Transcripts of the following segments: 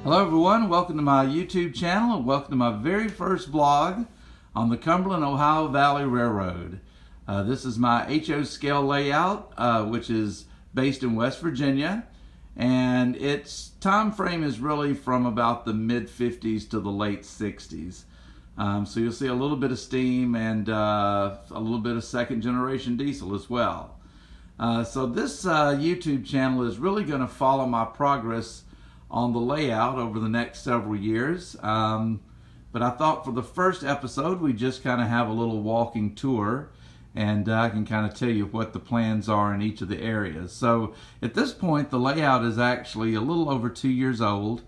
Hello everyone, welcome to my YouTube channel and welcome to my very first vlog on the Cumberland, Ohio Valley Railroad. This is my HO scale layout, which is based in West Virginia, and its time frame is really from about the mid-50s to the late 60s. So you'll see a little bit of steam and a little bit of second generation diesel as well. So this YouTube channel is really going to follow my progress on the layout over the next several years. But I thought for the first episode we just kind of have a little walking tour, and I can kind of tell you what the plans are in each of the areas. So at this point the layout is actually a little over 2 years old.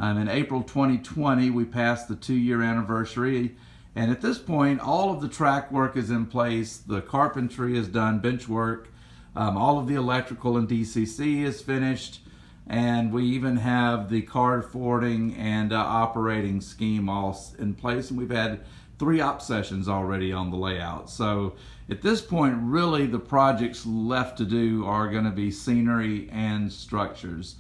In April 2020 we passed the 2-year anniversary, and at this point all of the track work is in place, the carpentry is done, bench work, all of the electrical and DCC is finished, and we even have the card forwarding and operating scheme all in place, and we've had 3 op sessions already on the layout. So at this point really the projects left to do are going to be scenery and structures,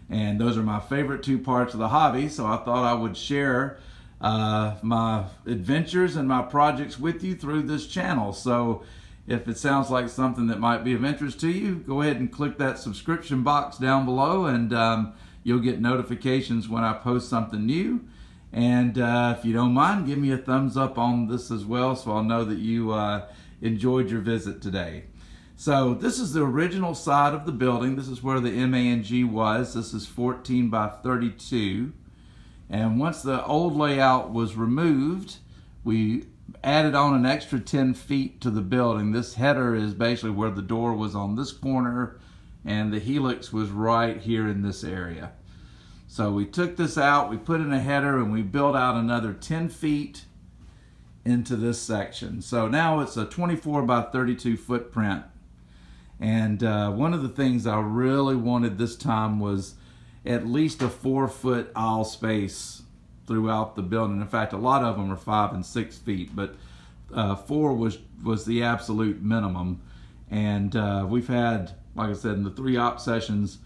and those are my favorite 2 parts of the hobby, so I thought I would share my adventures and my projects with you through this channel. So if it sounds like something that might be of interest to you, go ahead and click that subscription box down below, and you'll get notifications when I post something new. And if you don't mind, give me a thumbs up on this as well, so I'll know that you enjoyed your visit today. So this is the original side of the building. This is where the MANG was. This is 14 by 32. And once the old layout was removed, we added on an extra 10 feet to the building. This header is basically where the door was on this corner, and the helix was right here in this area. So we took this out, we put in a header, and we built out another 10 feet into this section. So now it's a 24 by 32 footprint. And one of the things I really wanted this time was at least a 4-foot aisle space throughout the building. In fact, a lot of them are 5 and 6 feet, but 4 was the absolute minimum. And we've had, like I said, in the 3 op sessions,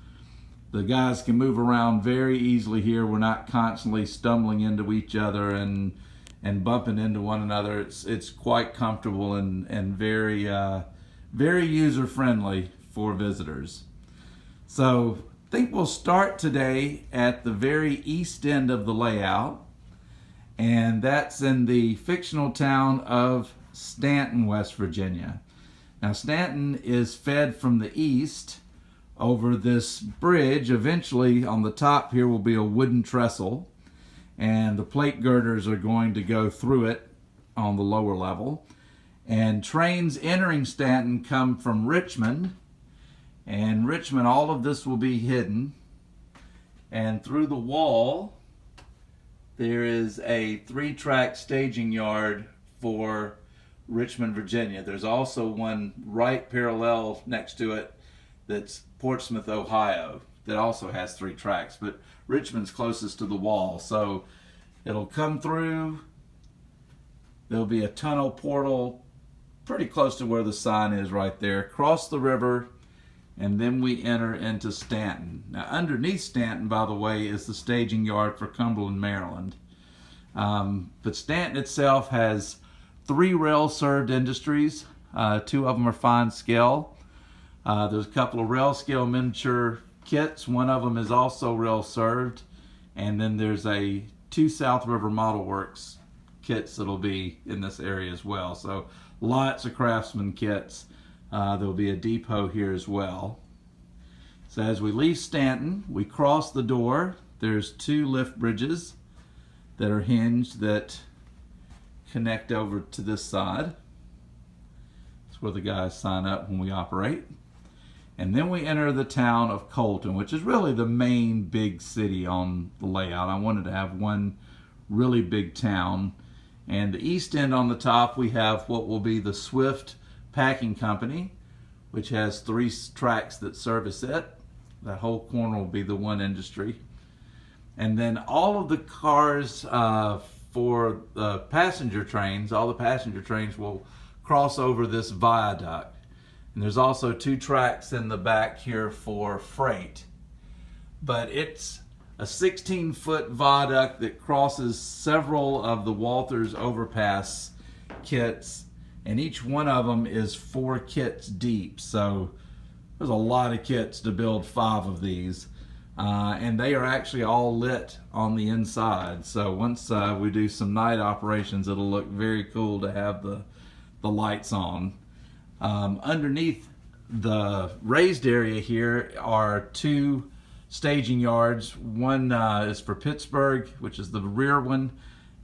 the guys can move around very easily here. We're not constantly stumbling into each other and bumping into one another. It's quite comfortable and very very user friendly for visitors. So I think we'll start today at the very east end of the layout, and that's in the fictional town of Stanton, West Virginia. Now Stanton is fed from the east over this bridge. Eventually on the top here will be a wooden trestle, and the plate girders are going to go through it on the lower level. And trains entering Stanton come from Richmond, and Richmond, all of this will be hidden. And through the wall there is a 3-track staging yard for Richmond, Virginia. There's also one right parallel next to it that's Portsmouth, Ohio, that also has 3 tracks, but Richmond's closest to the wall. So it'll come through, there'll be a tunnel portal pretty close to where the sign is right there, cross the river, and then we enter into Stanton. Now underneath Stanton, by the way, is the staging yard for Cumberland, Maryland. But Stanton itself has 3 rail-served industries. 2 of them are fine scale. There's a couple of rail scale miniature kits. One of them is also rail-served. And then there's 2 South River Model Works kits that'll be in this area as well. So lots of Craftsman kits. There'll be a depot here as well. So as we leave Stanton, we cross the door. There's 2 lift bridges that are hinged that connect over to this side. That's where the guys sign up when we operate. And then we enter the town of Colton, which is really the main big city on the layout. I wanted to have one really big town. And the east end on the top, we have what will be the Swift Packing Company, which has 3 tracks that service it. That whole corner will be the one industry. And then all of the cars for the passenger trains, all the passenger trains will cross over this viaduct. And there's also 2 tracks in the back here for freight. But it's a 16-foot viaduct that crosses several of the Walters overpass kits, and each one of them is 4 kits deep. So there's a lot of kits to build 5 of these. And they are actually all lit on the inside. So once we do some night operations, it'll look very cool to have the lights on. Underneath the raised area here are 2 staging yards. One is for Pittsburgh, which is the rear one,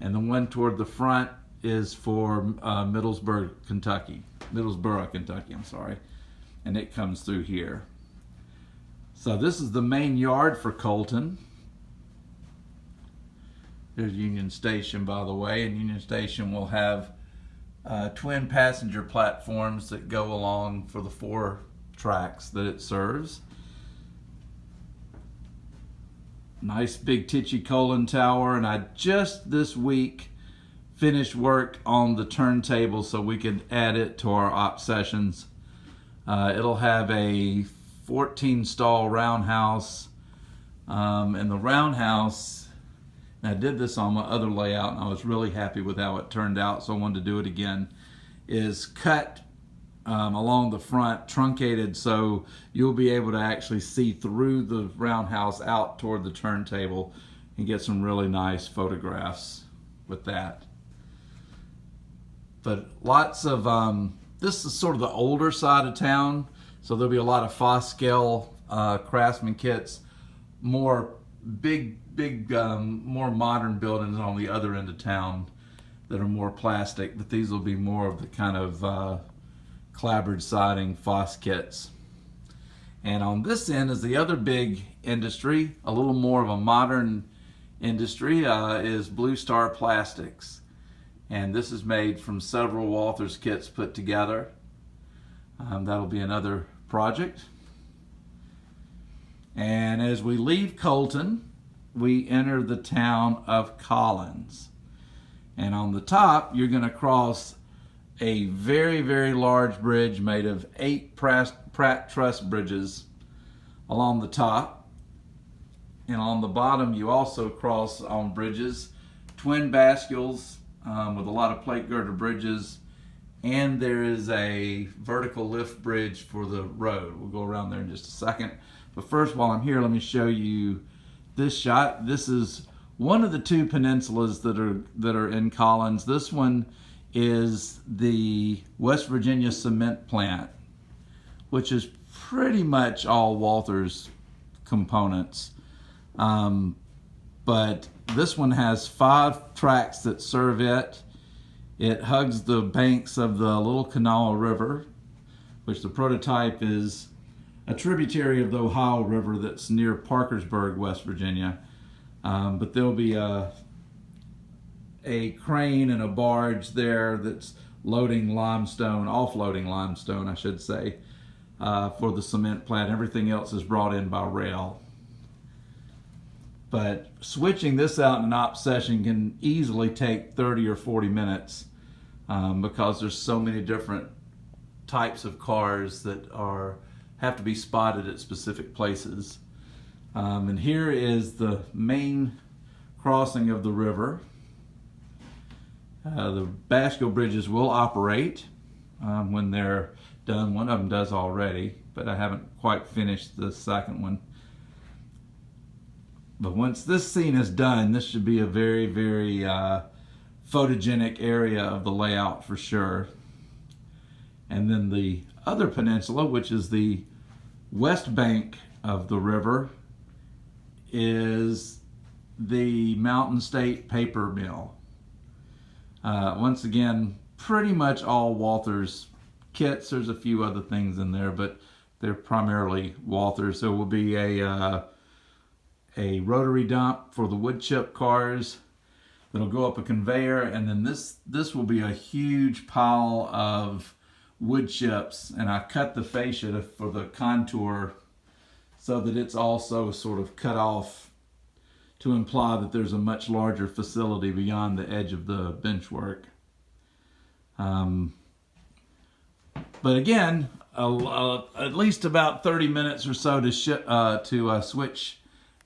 and the one toward the front is for Middlesboro, Kentucky, I'm sorry. And it comes through here. So this is the main yard for Colton. There's Union Station, by the way, and Union Station will have twin passenger platforms that go along for the 4 tracks that it serves. Nice big Tichy-Colon tower, and I just this week finished work on the turntable so we could add it to our op sessions. It'll have a 14 stall roundhouse, and the roundhouse, and I did this on my other layout and I was really happy with how it turned out, so I wanted to do it again, is cut along the front, truncated, so you'll be able to actually see through the roundhouse out toward the turntable and get some really nice photographs with that. But lots of, this is sort of the older side of town, so there'll be a lot of Foscale Craftsman kits, more big, more modern buildings on the other end of town that are more plastic, but these will be more of the kind of clapboard siding Foss kits. And on this end is the other big industry, a little more of a modern industry, is Blue Star Plastics. And this is made from several Walthers kits put together. That'll be another project. And as we leave Colton, we enter the town of Collins. And on the top, you're going to cross a very, very large bridge made of 8 Pratt truss bridges along the top. And on the bottom, you also cross on bridges, twin bascules with a lot of plate girder bridges. And there is a vertical lift bridge for the road. We'll go around there in just a second. But first, while I'm here, let me show you this shot. This is one of the 2 peninsulas that are in Collins. This one is the West Virginia cement plant, which is pretty much all Walthers components. But this one has 5 tracks that serve it. It hugs the banks of the Little Kanawha River, which the prototype is a tributary of the Ohio River that's near Parkersburg, West Virginia. But there'll be a crane and a barge there that's loading limestone, offloading limestone, I should say, for the cement plant. Everything else is brought in by rail. But switching this out in an op session can easily take 30 or 40 minutes because there's so many different types of cars that have to be spotted at specific places. And here is the main crossing of the river. The bascule bridges will operate when they're done. One of them does already, but I haven't quite finished the second one. But once this scene is done, this should be a very, very photogenic area of the layout for sure. And then the other peninsula, which is the west bank of the river, is the Mountain State Paper Mill. Once again, pretty much all Walthers kits. There's a few other things in there, but they're primarily Walthers. There will be a rotary dump for the wood chip cars that'll go up a conveyor, and then this will be a huge pile of wood chips, and I cut the fascia for the contour so that it's also sort of cut off to imply that there's a much larger facility beyond the edge of the bench work. But again, at least about 30 minutes or so to switch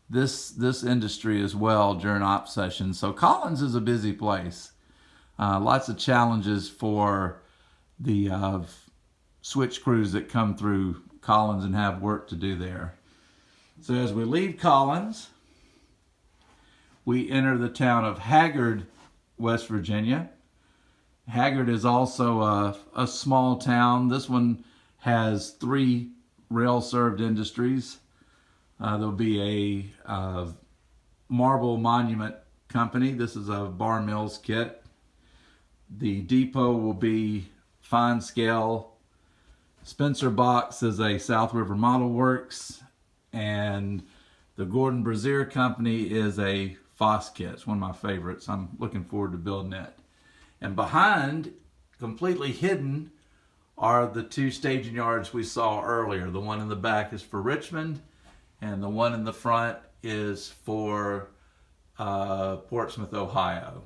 this industry as well during op sessions. So Collins is a busy place. Lots of challenges for the switch crews that come through Collins and have work to do there. So as we leave Collins, we enter the town of Haggard, West Virginia. Haggard is also a small town. This one has 3 rail-served industries. There'll be a marble monument company. This is a bar mills kit. The depot will be fine scale. Spencer Box is a South River Model Works, and the Gordon Brazier Company is a Foss kit. It's one of my favorites. I'm looking forward to building it. And behind, completely hidden, are the 2 staging yards we saw earlier. The one in the back is for Richmond, and the one in the front is for Portsmouth, Ohio.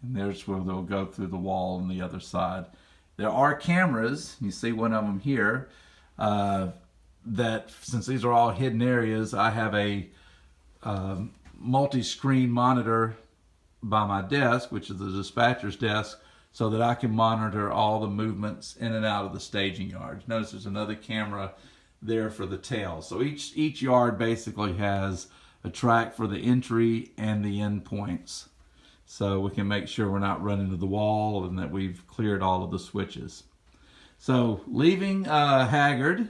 And there's where they'll go through the wall on the other side. There are cameras, you see one of them here, that since these are all hidden areas, I have a multi-screen monitor by my desk, which is the dispatcher's desk, so that I can monitor all the movements in and out of the staging yards. Notice there's another camera there for the tail. So each yard basically has a track for the entry and the end points, so we can make sure we're not running to the wall and that we've cleared all of the switches. So leaving Haggard,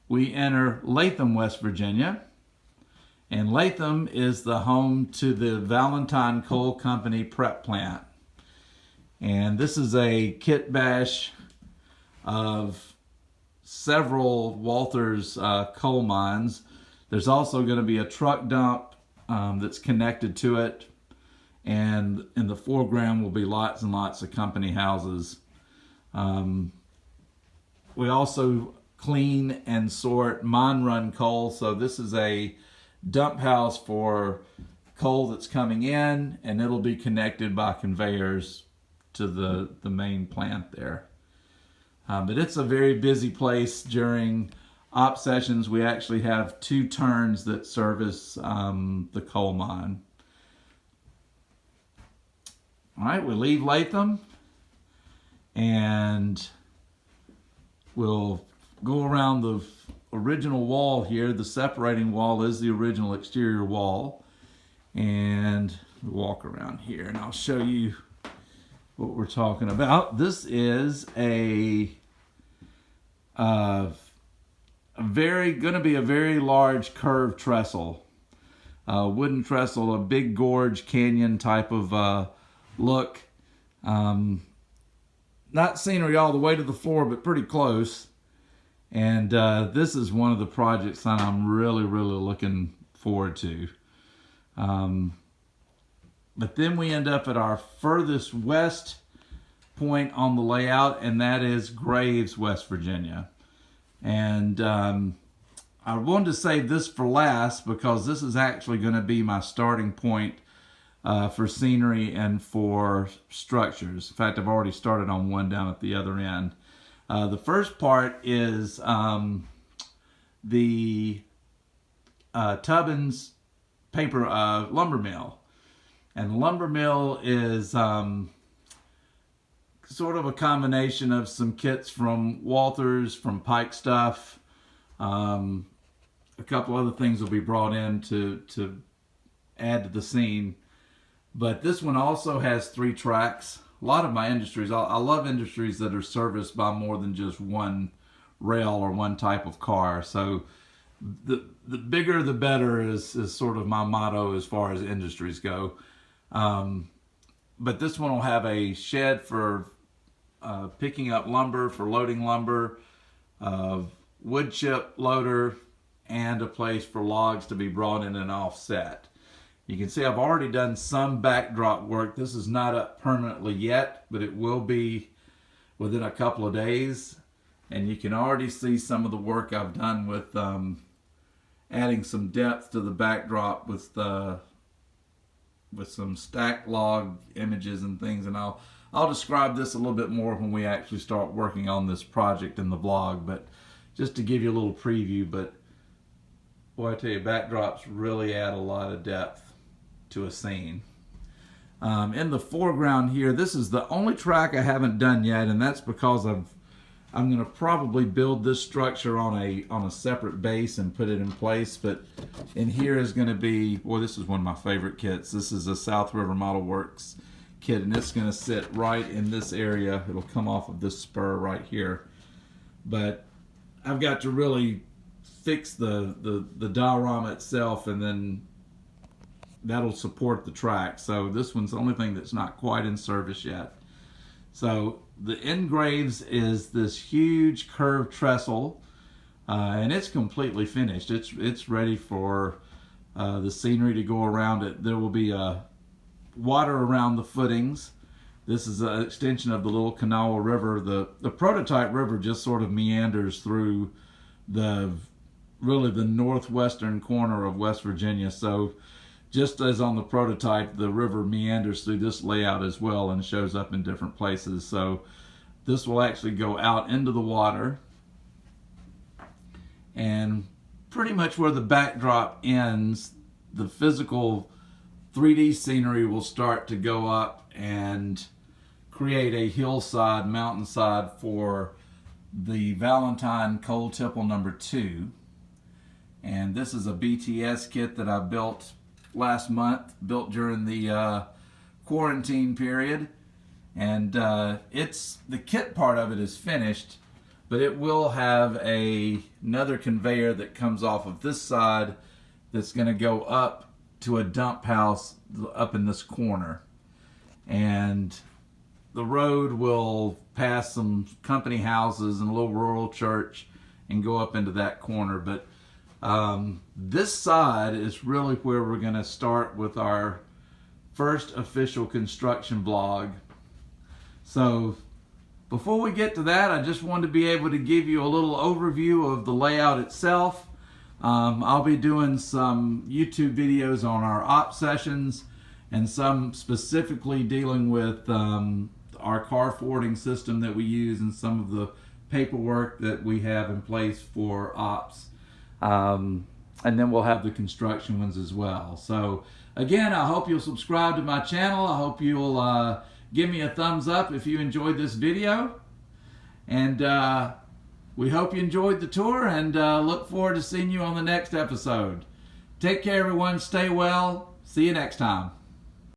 we enter Latham, West Virginia. And Latham is the home to the Valentine Coal Company prep plant. And this is a kit bash of several Walthers coal mines. There's also going to be a truck dump that's connected to it. And in the foreground will be lots and lots of company houses. We also clean and sort mine run coal. So this is a dump house for coal that's coming in, and it'll be connected by conveyors to the main plant there. But it's a very busy place during op sessions. We actually have 2 turns that service the coal mine. All right, we leave Latham and we'll go around the original wall here. The separating wall is the original exterior wall, and walk around here and I'll show you what we're talking about. This is gonna be a very large curved trestle, wooden trestle, a big gorge canyon type of look. Not scenery all the way to the floor, but pretty close. And this is one of the projects that I'm really looking forward to. But then we end up at our furthest west point on the layout, and that is Graves, West Virginia. And I wanted to save this for last because this is actually going to be my starting point for scenery and for structures. In fact, I've already started on one down at the other end. The first part is the Tubbins paper lumber mill. And the lumber mill is sort of a combination of some kits from Walthers, from Pike Stuff. A couple other things will be brought in to add to the scene. But this one also has 3 tracks. A lot of my industries, I love industries that are serviced by more than just one rail or one type of car. So the bigger the better is sort of my motto as far as industries go. But this one will have a shed for picking up lumber, for loading lumber, wood chip loader, and a place for logs to be brought in and offset. You can see I've already done some backdrop work. This is not up permanently yet, but it will be within a couple of days. And you can already see some of the work I've done with adding some depth to the backdrop with some stacked log images and things. And I'll describe this a little bit more when we actually start working on this project in the vlog, but just to give you a little preview. But Boy, I tell you, backdrops really add a lot of depth to a scene. In the foreground here, this is the only track I haven't done yet, and that's because I'm going to probably build this structure on a separate base and put it in place. But in here is going to be, boy, this is one of my favorite kits. This is a South River Model Works kit, and it's going to sit right in this area. It'll come off of this spur right here. But I've got to really fix the diorama itself, and then that'll support the track. So this one's the only thing that's not quite in service yet. So the engraves is this huge curved trestle, and it's completely finished. It's ready for the scenery to go around it. There will be water around the footings. This is an extension of the Little Kanawha River. The prototype river just sort of meanders through really the northwestern corner of West Virginia. So just as on the prototype, the river meanders through this layout as well and shows up in different places. So this will actually go out into the water, and pretty much where the backdrop ends, the physical 3D scenery will start to go up and create a hillside, mountainside for the Valentine Coal Tipple number 2. And this is a BTS kit that I built last month, built during the quarantine period. And the kit part of it is finished, but it will have another conveyor that comes off of this side that's going to go up to a dump house up in this corner. And the road will pass some company houses and a little rural church and go up into that corner. But this side is really where we're going to start with our first official construction vlog. So before we get to that, I just wanted to be able to give you a little overview of the layout itself. I'll be doing some YouTube videos on our op sessions, and some specifically dealing with our car forwarding system that we use and some of the paperwork that we have in place for ops. And then we'll have the construction ones as well. So again, I hope you'll subscribe to my channel. I hope you'll give me a thumbs up if you enjoyed this video. And we hope you enjoyed the tour, and look forward to seeing you on the next episode. Take care, everyone. Stay well. See you next time.